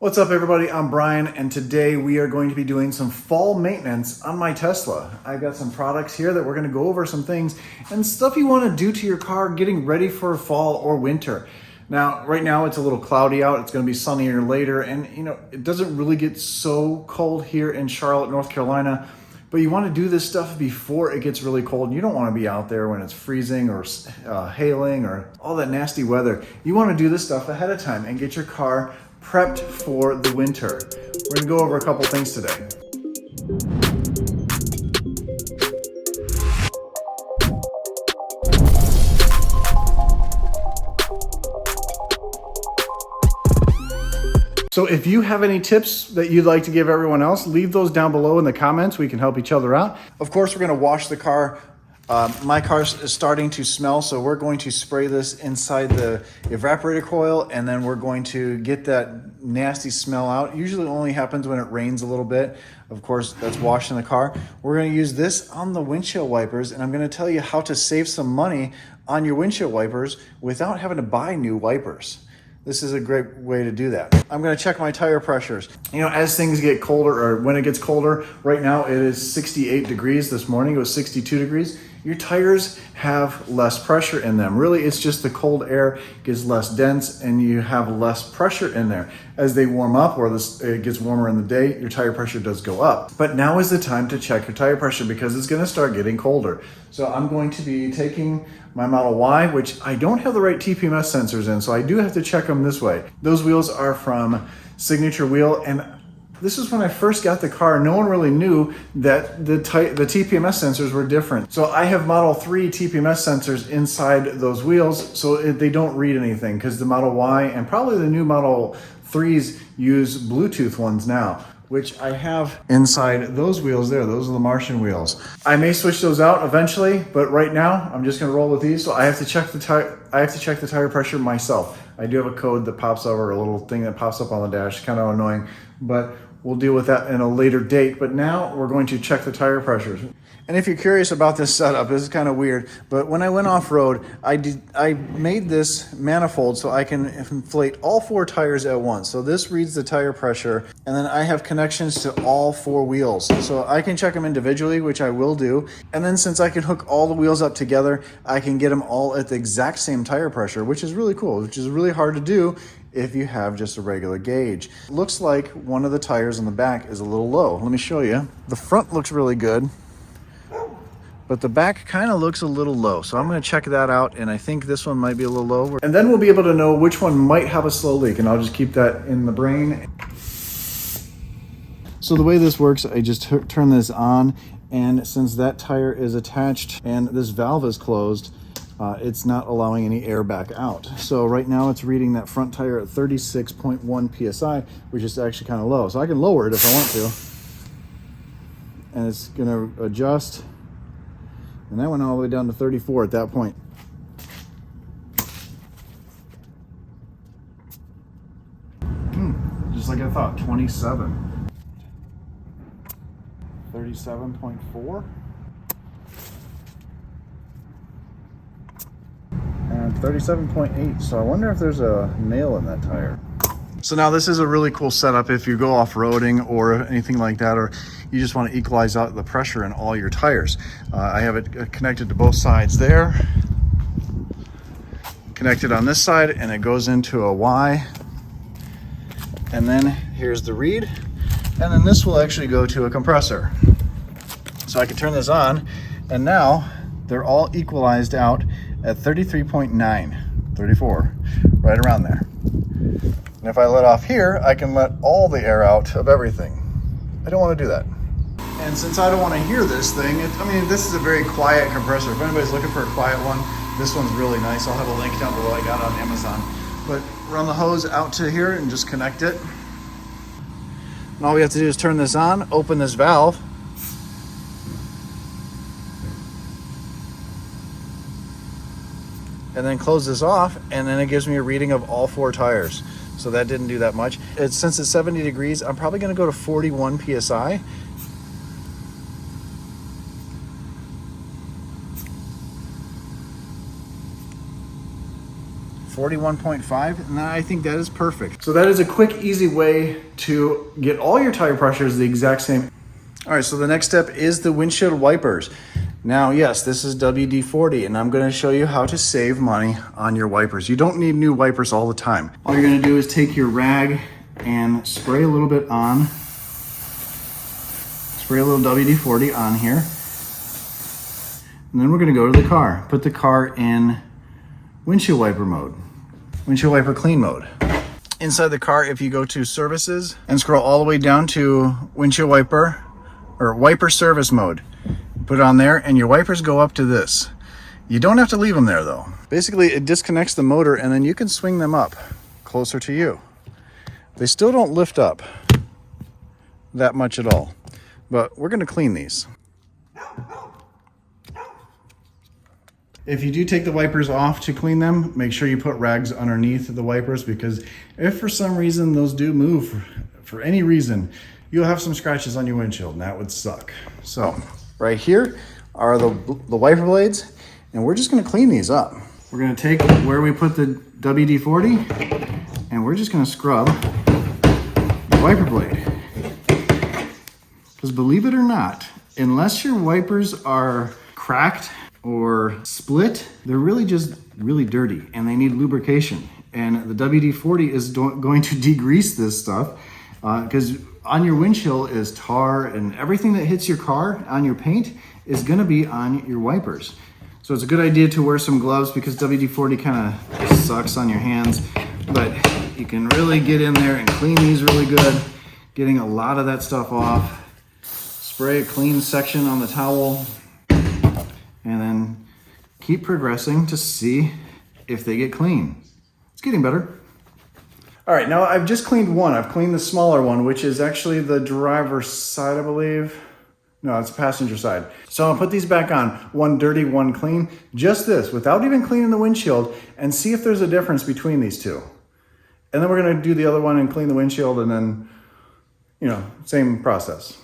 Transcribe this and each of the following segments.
What's up everybody, I'm Brian and today we are going to be doing some fall maintenance on my Tesla. I've got some products here that we're going to go over some things and stuff you want to do to your car getting ready for fall or winter. Now, right now it's a little cloudy out, it's going to be sunnier later, and it doesn't really get so cold here in Charlotte, North Carolina, but you want to do this stuff before it gets really cold. You don't want to be out there when it's freezing or hailing or all that nasty weather. You want to do this stuff ahead of time and get your car prepped for the winter. We're gonna go over a couple things today. So if you have any tips that you'd like to give everyone else, leave those down below in the comments. We can help each other out. Of course, we're gonna wash the car. My car is starting to smell, so we're going to spray this inside the evaporator coil, and then we're going to get that nasty smell out. Usually it only happens when it rains a little bit. Of course, that's washing the car. We're going to use this on the windshield wipers, and I'm going to tell you how to save some money on your windshield wipers without having to buy new wipers. This is a great way to do that. I'm gonna check my tire pressures. As things get colder, or when it gets colder, right now it is 68 degrees. This morning it was 62 degrees. Your tires have less pressure in them. Really, it's just the cold air gets less dense and you have less pressure in there. As they warm up or it gets warmer in the day, your tire pressure does go up. But now is the time to check your tire pressure because it's gonna start getting colder. So I'm going to be taking my Model Y, which I don't have the right TPMS sensors in, so I do have to check them this way. Those wheels are from Signature Wheel, and this is when I first got the car. No one really knew that the TPMS sensors were different. So I have Model 3 TPMS sensors inside those wheels, so they don't read anything because the Model Y and probably the new Model 3s use Bluetooth ones now, which I have inside those wheels there. Those are the Martian wheels. I may switch those out eventually, but right now I'm just gonna roll with these. So I have to check the tire pressure myself. I do have a code that pops over, a little thing that pops up on the dash, kind of annoying, but we'll deal with that in a later date. But now we're going to check the tire pressures. And if you're curious about this setup, this is kind of weird, but when I went off-road, I made this manifold so I can inflate all 4 tires at once. So this reads the tire pressure, and then I have connections to all 4 wheels. So I can check them individually, which I will do. And then since I can hook all the wheels up together, I can get them all at the exact same tire pressure, which is really cool, which is really hard to do if you have just a regular gauge. Looks like one of the tires in the back is a little low. Let me show you. The front looks really good, but the back kind of looks a little low. So I'm gonna check that out, and I think this one might be a little low. And then we'll be able to know which one might have a slow leak, and I'll just keep that in the brain. So the way this works, I just turn this on, and since that tire is attached and this valve is closed, it's not allowing any air back out. So right now it's reading that front tire at 36.1 PSI, which is actually kind of low. So I can lower it if I want to. And it's gonna adjust. And that went all the way down to 34 at that point. Just like I thought, 27. 37.4. And 37.8. So I wonder if there's a nail in that tire. So now this is a really cool setup if you go off-roading or anything like that, or you just want to equalize out the pressure in all your tires. I have it connected to both sides there, connected on this side, and it goes into a Y. And then here's the read, and then this will actually go to a compressor. So I can turn this on, and now they're all equalized out at 33.9, 34, right around there. And if I let off here, I can let all the air out of everything. I don't want to do that. And since I don't want to hear this thing, this is a very quiet compressor. If anybody's looking for a quiet one, this one's really nice. I'll have a link down below. I got it on Amazon. But run the hose out to here and just connect it. And all we have to do is turn this on, open this valve. And then close this off, and then it gives me a reading of all 4 tires. So that didn't do that much. Since it's 70 degrees, I'm probably gonna go to 41 PSI. 41.5, and I think that is perfect. So that is a quick, easy way to get all your tire pressures the exact same. All right, so the next step is the windshield wipers. Now, yes, this is WD-40, and I'm gonna show you how to save money on your wipers. You don't need new wipers all the time. All you're gonna do is take your rag and spray a little bit on, spray a little WD-40 on here. And then we're gonna go to the car. Put the car in windshield wiper mode, windshield wiper clean mode. Inside the car, if you go to services and scroll all the way down to windshield wiper or wiper service mode, put it on there and your wipers go up to this. You don't have to leave them there though. Basically, it disconnects the motor and then you can swing them up closer to you. They still don't lift up that much at all, but we're gonna clean these. If you do take the wipers off to clean them, make sure you put rags underneath the wipers, because if for some reason those do move, for any reason, you'll have some scratches on your windshield and that would suck. So right here are the wiper blades, and we're just gonna clean these up. We're gonna take where we put the WD-40 and we're just gonna scrub the wiper blade. Because believe it or not, unless your wipers are cracked or split, they're really just really dirty and they need lubrication. And the WD-40 is going to degrease this stuff because on your windshield is tar, and everything that hits your car on your paint is gonna be on your wipers. So it's a good idea to wear some gloves, because WD-40 kind of sucks on your hands, but you can really get in there and clean these really good, getting a lot of that stuff off. Spray a clean section on the towel, and then keep progressing to see if they get clean. It's getting better. All right, now I've just cleaned one. I've cleaned the smaller one, which is actually the driver's side, I believe. No, it's passenger side. So I'll put these back on, one dirty, one clean. Just this, without even cleaning the windshield, and see if there's a difference between these two. And then we're gonna do the other one and clean the windshield, and then, you know, same process.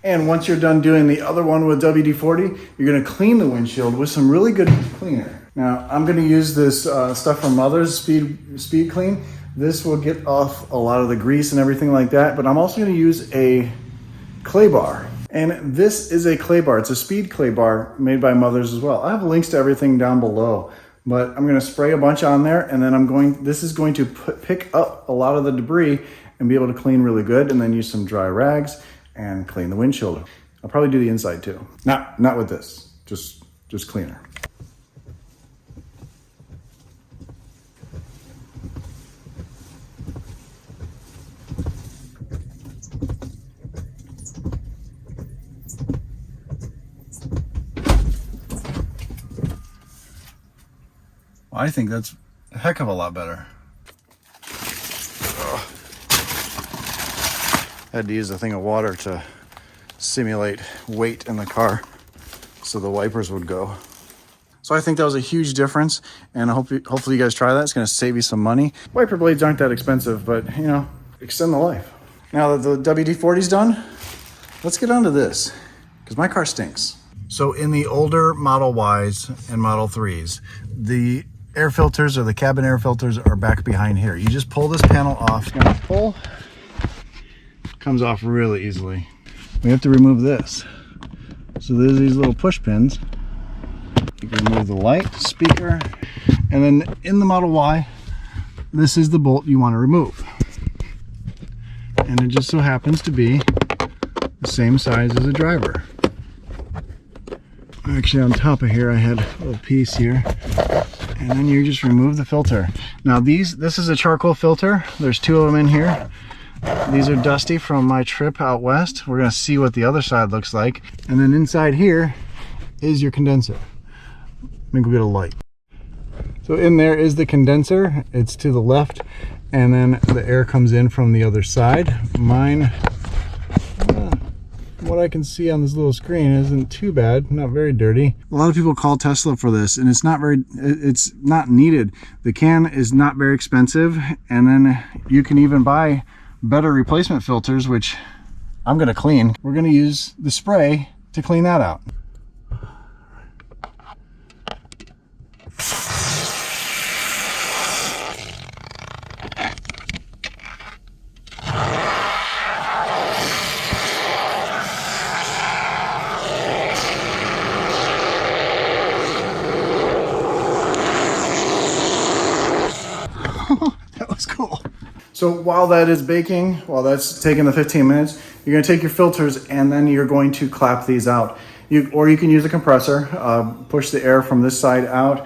And once you're done doing the other one with WD-40, you're gonna clean the windshield with some really good cleaner. Now, I'm gonna use this stuff from Mother's Speed Clean. This will get off a lot of the grease and everything like that, but I'm also gonna use a clay bar. And this is a clay bar. It's a speed clay bar made by Mother's as well. I have links to everything down below, but I'm gonna spray a bunch on there, and then this is going to pick up a lot of the debris and be able to clean really good, and then use some dry rags and clean the windshield. I'll probably do the inside too. Not with this, just cleaner. I think that's a heck of a lot better. I had to use a thing of water to simulate weight in the car so the wipers would go. So I think that was a huge difference, and hopefully you guys try that. It's gonna save you some money. Wiper blades aren't that expensive, but you know, extend the life. Now that the WD-40's done, let's get onto this, because my car stinks. So in the older Model Ys and Model 3s, the air filters or the cabin air filters are back behind here. You just pull this panel off. It's gonna pull. Comes off really easily. We have to remove this. So there's these little push pins. You can remove the light, speaker, and then in the Model Y, this is the bolt you want to remove. And it just so happens to be the same size as the driver. Actually, on top of here, I had a little piece here. And then you just remove the filter. Now this is a charcoal filter. There's two of them in here. These are dusty from my trip out west. We're gonna see what the other side looks like. And then inside here is your condenser. Let me go get a light. So in there is the condenser. It's to the left, and then the air comes in from the other side. Mine what I can see on this little screen isn't too bad, not very dirty. A lot of people call Tesla for this, and it's not needed. The can is not very expensive, and then you can even buy better replacement filters, which I'm gonna clean. We're gonna use the spray to clean that out. That was cool. So while that is baking, while that's taking the 15 minutes, you're gonna take your filters and then you're going to clap these out. Or you can use a compressor, push the air from this side out.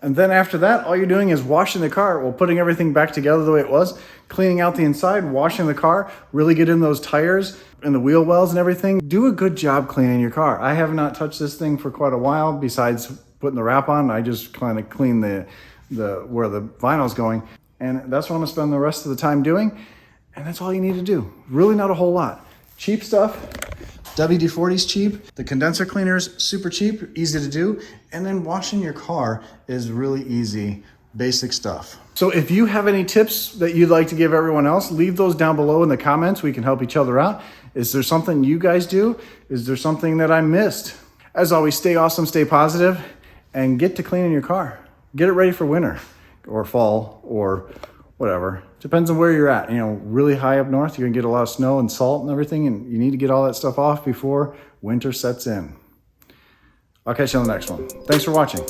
And then after that, all you're doing is washing the car, well, putting everything back together the way it was, cleaning out the inside, washing the car, really get in those tires and the wheel wells and everything. Do a good job cleaning your car. I have not touched this thing for quite a while, besides putting the wrap on. I just kind of clean the where the vinyl's going. And that's what I'm gonna spend the rest of the time doing. And that's all you need to do. Really not a whole lot. Cheap stuff. WD-40's cheap. The condenser cleaner's super cheap, easy to do. And then washing your car is really easy, basic stuff. So if you have any tips that you'd like to give everyone else, leave those down below in the comments. We can help each other out. Is there something you guys do? Is there something that I missed? As always, stay awesome, stay positive, and get to cleaning your car. Get it ready for winter or fall or whatever. Depends on where you're at. You know, really high up north, you're gonna get a lot of snow and salt and everything, and you need to get all that stuff off before winter sets in. I'll catch you on the next one. Thanks for watching.